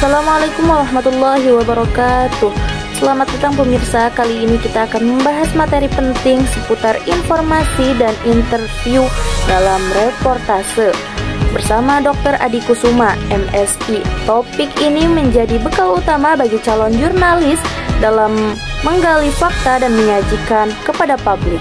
Assalamualaikum warahmatullahi wabarakatuh. Selamat datang pemirsa. Kali ini kita akan membahas materi penting seputar informasi dan interview dalam reportase bersama Dr. Adi Kusuma, MSI. Topik ini menjadi bekal utama bagi calon jurnalis dalam menggali fakta dan menyajikan kepada publik.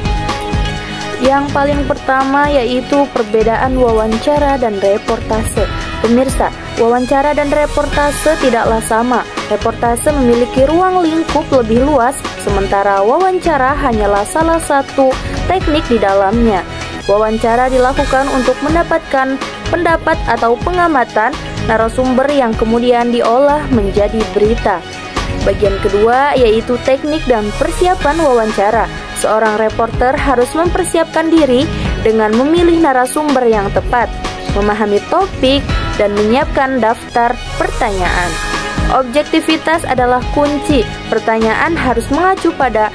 Yang paling pertama yaitu perbedaan wawancara dan reportase. Pemirsa, wawancara dan reportase tidaklah sama. Reportase memiliki ruang lingkup lebih luas, sementara wawancara hanyalah salah satu teknik di dalamnya. Wawancara dilakukan untuk mendapatkan pendapat atau pengamatan narasumber yang kemudian diolah menjadi berita. Bagian kedua yaitu teknik dan persiapan wawancara. Seorang reporter harus mempersiapkan diri dengan memilih narasumber yang tepat, memahami topik, dan menyiapkan daftar pertanyaan. Objektivitas adalah kunci. Pertanyaan harus mengacu pada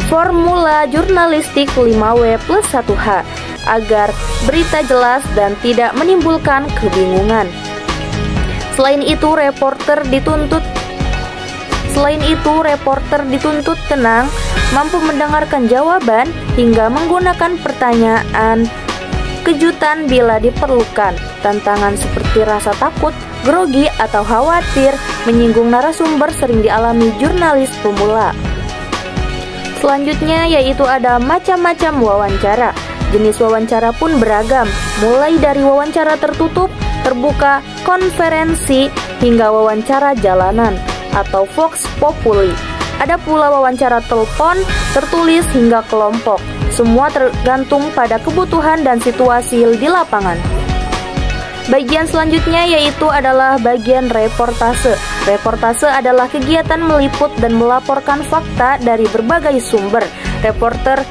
formula jurnalistik 5W+1H agar berita jelas dan tidak menimbulkan kebingungan. Selain itu, reporter dituntut tenang, mampu mendengarkan jawaban, hingga menggunakan pertanyaan kejutan bila diperlukan. Tantangan seperti rasa takut, grogi, atau khawatir menyinggung narasumber sering dialami jurnalis pemula. Selanjutnya yaitu ada macam-macam wawancara. Jenis wawancara pun beragam, mulai dari wawancara tertutup, terbuka, konferensi, hingga wawancara jalanan atau vox populi. Ada pula wawancara telepon, tertulis, hingga kelompok. Semua tergantung pada kebutuhan dan situasi di lapangan. Bagian selanjutnya yaitu adalah bagian reportase. Reportase adalah kegiatan meliput dan melaporkan fakta dari berbagai sumber. Reporter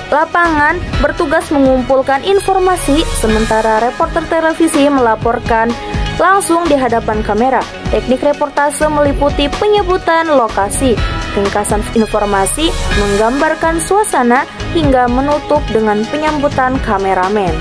lapangan bertugas mengumpulkan informasi, sementara reporter televisi melaporkan langsung di hadapan kamera. Teknik reportase meliputi penyebutan lokasi, ringkasan informasi, menggambarkan suasana, hingga menutup dengan penyambutan kameramen.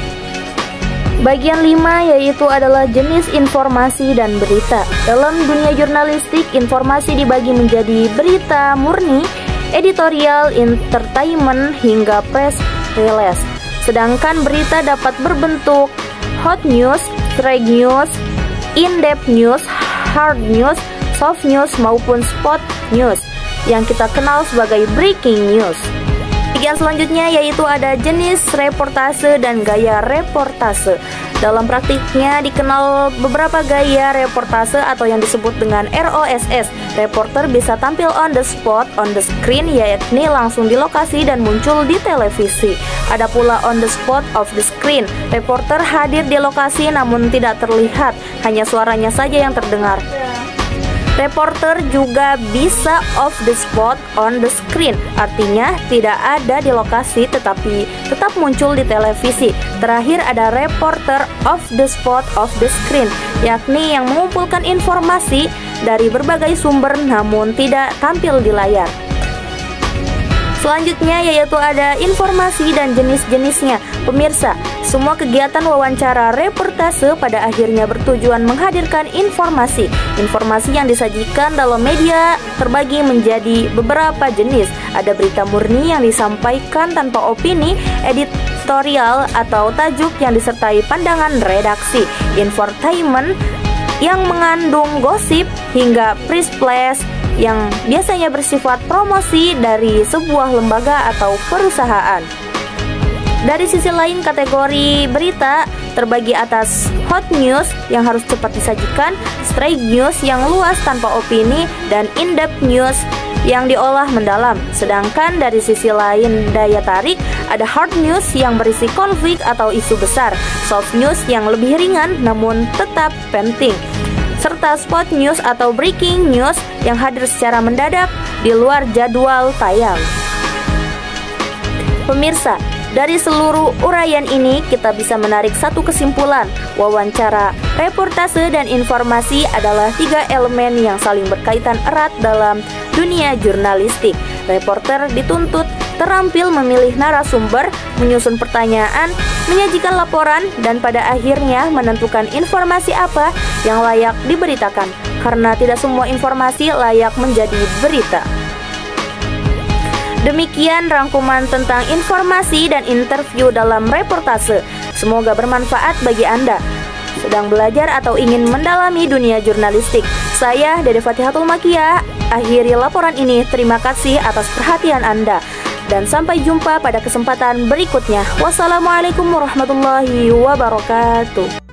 Bagian 5 yaitu adalah jenis informasi dan berita. Dalam dunia jurnalistik, informasi dibagi menjadi berita murni, editorial, entertainment, hingga press release. Sedangkan berita dapat berbentuk hot news, straight news, in-depth news, hard news, soft news, maupun spot news yang kita kenal sebagai breaking news. Bagian selanjutnya yaitu ada jenis reportase dan gaya reportase. Dalam praktiknya dikenal beberapa gaya reportase atau yang disebut dengan ROSS. Reporter bisa tampil on the spot, on the screen, yakni langsung di lokasi dan muncul di televisi. Ada pula on the spot, off the screen. Reporter hadir di lokasi namun tidak terlihat, hanya suaranya saja yang terdengar. Reporter juga bisa off the spot, on the screen, artinya tidak ada di lokasi tetapi tetap muncul di televisi. Terakhir ada reporter off the spot, off the screen, yakni yang mengumpulkan informasi dari berbagai sumber namun tidak tampil di layar. Selanjutnya yaitu ada informasi dan jenis-jenisnya. Pemirsa, semua kegiatan wawancara reportase pada akhirnya bertujuan menghadirkan informasi. Informasi yang disajikan dalam media terbagi menjadi beberapa jenis. Ada berita murni yang disampaikan tanpa opini, editorial atau tajuk yang disertai pandangan redaksi, infotainment yang mengandung gosip, hingga press flash yang biasanya bersifat promosi dari sebuah lembaga atau perusahaan. Dari sisi lain, kategori berita terbagi atas hot news yang harus cepat disajikan, straight news yang luas tanpa opini, dan in-depth news yang diolah mendalam. Sedangkan dari sisi lain daya tarik, ada hard news yang berisi konflik atau isu besar, soft news yang lebih ringan namun tetap penting, serta spot news atau breaking news yang hadir secara mendadak di luar jadwal tayang. Pemirsa, dari seluruh uraian ini kita bisa menarik satu kesimpulan. Wawancara, reportase, dan informasi adalah 3 elemen yang saling berkaitan erat dalam dunia jurnalistik. Reporter dituntut terampil memilih narasumber, menyusun pertanyaan, menyajikan laporan, dan pada akhirnya menentukan informasi apa yang layak diberitakan, karena tidak semua informasi layak menjadi berita. Demikian rangkuman tentang informasi dan interview dalam reportase. Semoga bermanfaat bagi Anda sedang belajar atau ingin mendalami dunia jurnalistik. Saya Dede Fatihatul Makia, akhiri laporan ini. Terima kasih atas perhatian Anda dan sampai jumpa pada kesempatan berikutnya. Wassalamualaikum warahmatullahi wabarakatuh.